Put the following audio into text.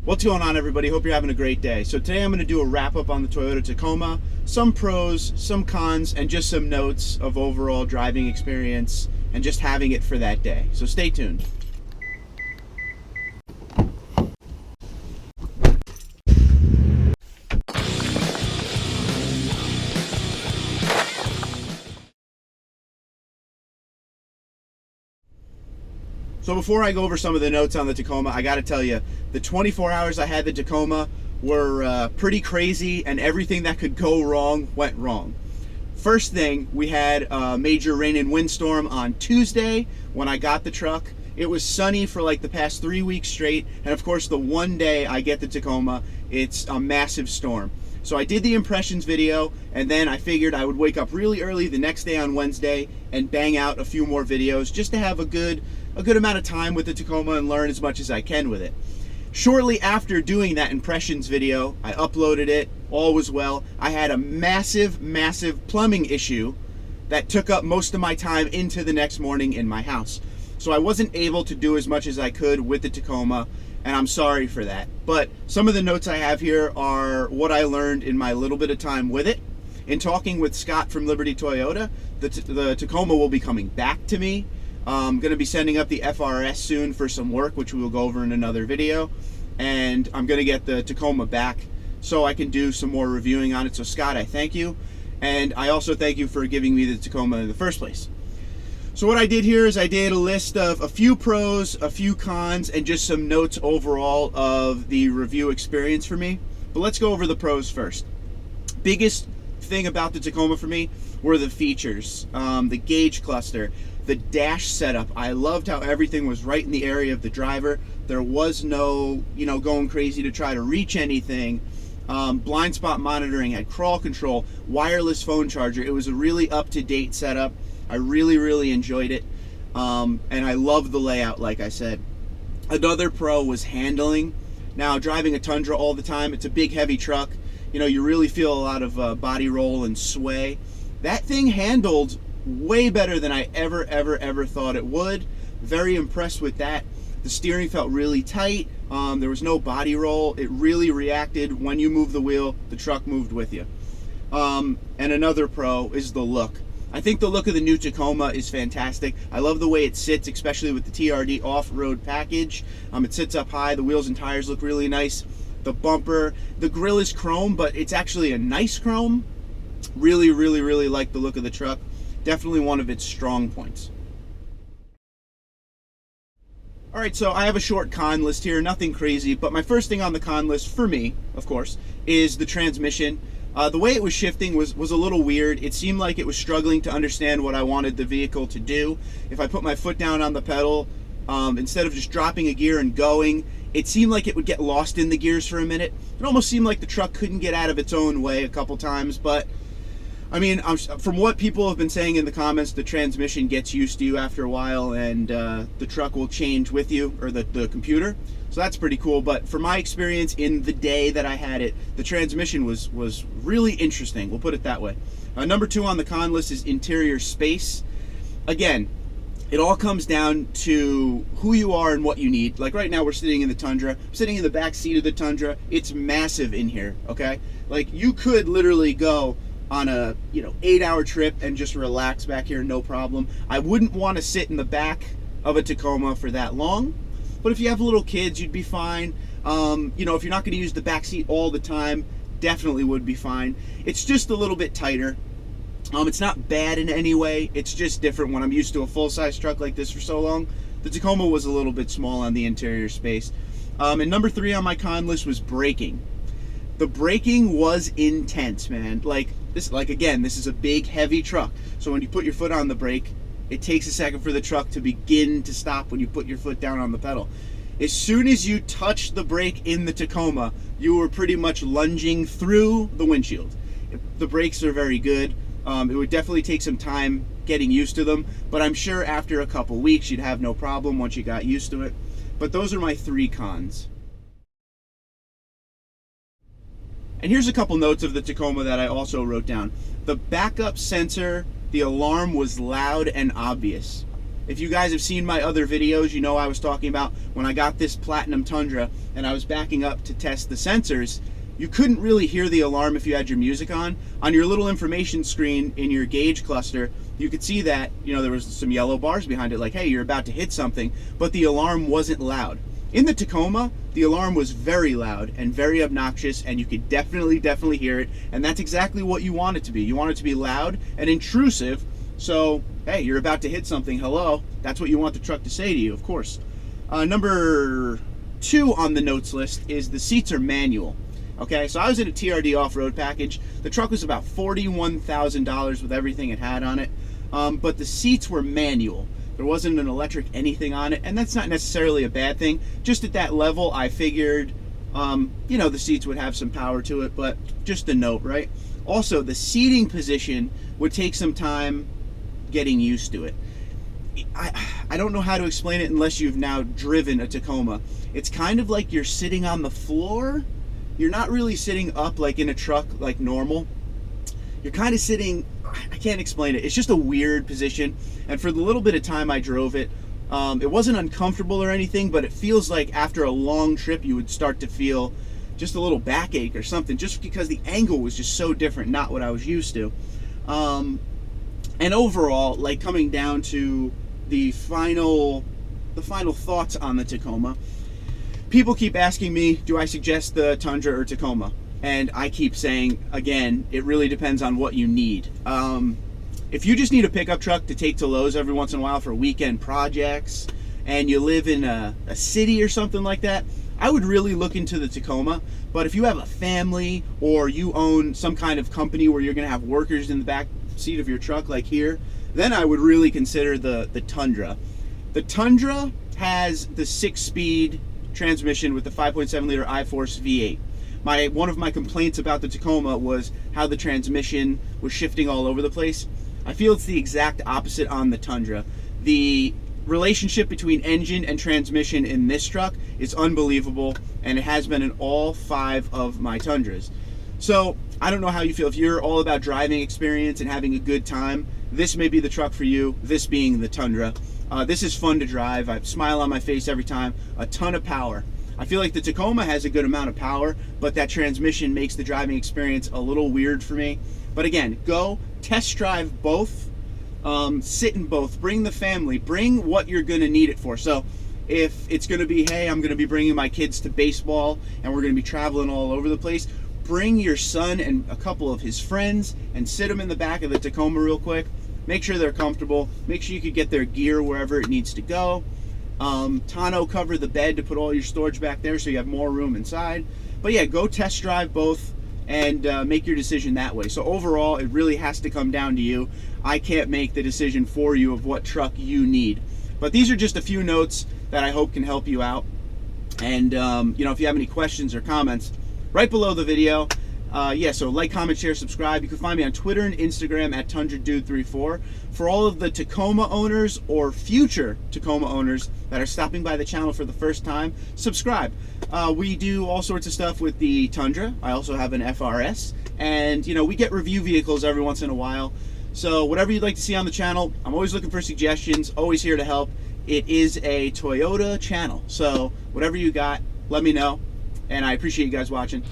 What's going on, everybody? Hope you're having a great day. So today I'm going to do a wrap up on the Toyota Tacoma, some pros, some cons, and just some notes of overall driving experience and just having it for that day. So stay tuned. So before I go over some of the notes on the Tacoma, I got to tell you, the 24 hours I had the Tacoma were pretty crazy, and everything that could go wrong went wrong. First thing, we had a major rain and windstorm on Tuesday when I got the truck. It was sunny for like the past 3 weeks straight, and of course the one day I get the Tacoma, it's a massive storm. So I did the impressions video, and then I figured I would wake up really early the next day on Wednesday and bang out a few more videos just to have a good amount of time with the Tacoma and learn as much as I can with it. Shortly after doing that impressions video, I uploaded it, all was well. I had a massive plumbing issue that took up most of my time into the next morning in my house. So I wasn't able to do as much as I could with the Tacoma, and I'm sorry for that. But some of the notes I have here are what I learned in my little bit of time with it. In talking with Scott from Liberty Toyota, the Tacoma will be coming back to me. I'm going to be sending up the FRS soon for some work, which we will go over in another video. And I'm going to get the Tacoma back so I can do some more reviewing on it. So Scott, I thank you. And I also thank you for giving me the Tacoma in the first place. So what I did here is I did a list of a few pros, a few cons, and just some notes overall of the review experience for me. But let's go over the pros first. Biggest thing about the Tacoma for me were the features, the gauge cluster, the dash setup. I loved how everything was right in the area of the driver. There was no, going crazy to try to reach anything. Blind spot monitoring, had crawl control, wireless phone charger. It was a really up-to-date setup. I really enjoyed it, and I loved the layout, like I said. Another pro was handling. Now, driving a Tundra all the time, it's a big, heavy truck. You really feel a lot of body roll and sway. That thing handled way better than I ever thought it would. Very impressed with that. The steering felt really tight. There was no body roll. It really reacted. When you move the wheel, the truck moved with you. And another pro is the look. I think the look of the new Tacoma is fantastic. I love the way it sits, especially with the TRD off-road package. It sits up high. The wheels and tires look really nice. The bumper, the grille is chrome, but it's actually a nice chrome. Really like the look of the truck. Definitely one of its strong points. All right, so I have a short con list here, nothing crazy, but my first thing on the con list for me, of course, is the transmission. The way it was shifting was a little weird. It seemed like it was struggling to understand what I wanted the vehicle to do. If I put my foot down on the pedal, instead of just dropping a gear and going, it seemed like it would get lost in the gears for a minute. It almost seemed like the truck couldn't get out of its own way a couple times, but I mean, from what people have been saying in the comments, the transmission gets used to you after a while, and the truck will change with you, or the computer. So that's pretty cool. But for my experience in the day that I had it, the transmission was really interesting. We'll put it that way. Number 2 on the con list is interior space. Again, it all comes down to who you are and what you need. Like right now, we're sitting in the Tundra. I'm sitting in the back seat of the Tundra. It's massive in here. Okay, like you could literally go on a 8-hour trip and just relax back here, no problem. I wouldn't want to sit in the back of a Tacoma for that long, but if you have little kids, you'd be fine. If you're not going to use the back seat all the time, definitely would be fine. It's just a little bit tighter. It's not bad in any way. It's just different when I'm used to a full-size truck like this for so long. The Tacoma was a little bit small on the interior space. And number 3 on my con list was braking. The braking was intense, man. Again, this is a big, heavy truck. So when you put your foot on the brake, it takes a second for the truck to begin to stop when you put your foot down on the pedal. As soon as you touch the brake in the Tacoma, you were pretty much lunging through the windshield. The brakes are very good. It would definitely take some time getting used to them, but I'm sure after a couple weeks you'd have no problem once you got used to it. But those are my 3 cons. And here's a couple notes of the Tacoma that I also wrote down. The backup sensor, the alarm was loud and obvious. If you guys have seen my other videos, you know I was talking about when I got this Platinum Tundra and I was backing up to test the sensors, you couldn't really hear the alarm if you had your music on. On your little information screen in your gauge cluster, you could see that, you know, there was some yellow bars behind it like, hey, you're about to hit something, but the alarm wasn't loud. In the Tacoma, the alarm was very loud and very obnoxious, and you could definitely hear it, and that's exactly what you want it to be. You want it to be loud and intrusive, so, hey, you're about to hit something, hello. That's what you want the truck to say to you, of course. Number 2 on the notes list is the seats are manual. Okay, so I was in a TRD off-road package. The truck was about $41,000 with everything it had on it, but the seats were manual. There wasn't an electric anything on it, and that's not necessarily a bad thing. Just at that level, I figured, you know, the seats would have some power to it, but just a note, right? Also, the seating position would take some time getting used to it. I don't know how to explain it unless you've now driven a Tacoma. It's kind of like you're sitting on the floor. You're not really sitting up like in a truck like normal. You're kind of sitting, I can't explain it. It's just a weird position. And for the little bit of time I drove it, it wasn't uncomfortable or anything, but it feels like after a long trip you would start to feel just a little backache or something, just because the angle was just so different, not what I was used to. And overall, like coming down to the final thoughts on the Tacoma, people keep asking me, do I suggest the Tundra or Tacoma? And I keep saying, again, it really depends on what you need. If you just need a pickup truck to take to Lowe's every once in a while for weekend projects, and you live in a city or something like that, I would really look into the Tacoma. But if you have a family or you own some kind of company where you're gonna have workers in the back seat of your truck like here, then I would really consider the Tundra. The Tundra has the 6-speed transmission with the 5.7 liter I-Force V8. One of my complaints about the Tacoma was how the transmission was shifting all over the place. I feel it's the exact opposite on the Tundra. The relationship between engine and transmission in this truck is unbelievable, and it has been in all 5 of my Tundras. So I don't know how you feel. If you're all about driving experience and having a good time, this may be the truck for you, this being the Tundra. This is fun to drive. I have a smile on my face every time. A ton of power. I feel like the Tacoma has a good amount of power, but that transmission makes the driving experience a little weird for me. But again, go test drive both, sit in both, bring the family, bring what you're gonna need it for. So if it's gonna be, hey, I'm gonna be bringing my kids to baseball and we're gonna be traveling all over the place, bring your son and a couple of his friends and sit them in the back of the Tacoma real quick. Make sure they're comfortable. Make sure you can get their gear wherever it needs to go. Tonneau cover the bed to put all your storage back there so you have more room inside. But yeah, go test drive both and make your decision that way. So overall, it really has to come down to you. I can't make the decision for you of what truck you need. But these are just a few notes that I hope can help you out. And you know, if you have any questions or comments, right below the video. Yeah, so like, comment, share, subscribe. You can find me on Twitter and Instagram at TundraDude34. For all of the Tacoma owners or future Tacoma owners that are stopping by the channel for the first time, subscribe. We do all sorts of stuff with the Tundra. I also have an FRS, and you know, we get review vehicles every once in a while. So whatever you'd like to see on the channel, I'm always looking for suggestions, always here to help. It is a Toyota channel, so whatever you got, let me know, and I appreciate you guys watching.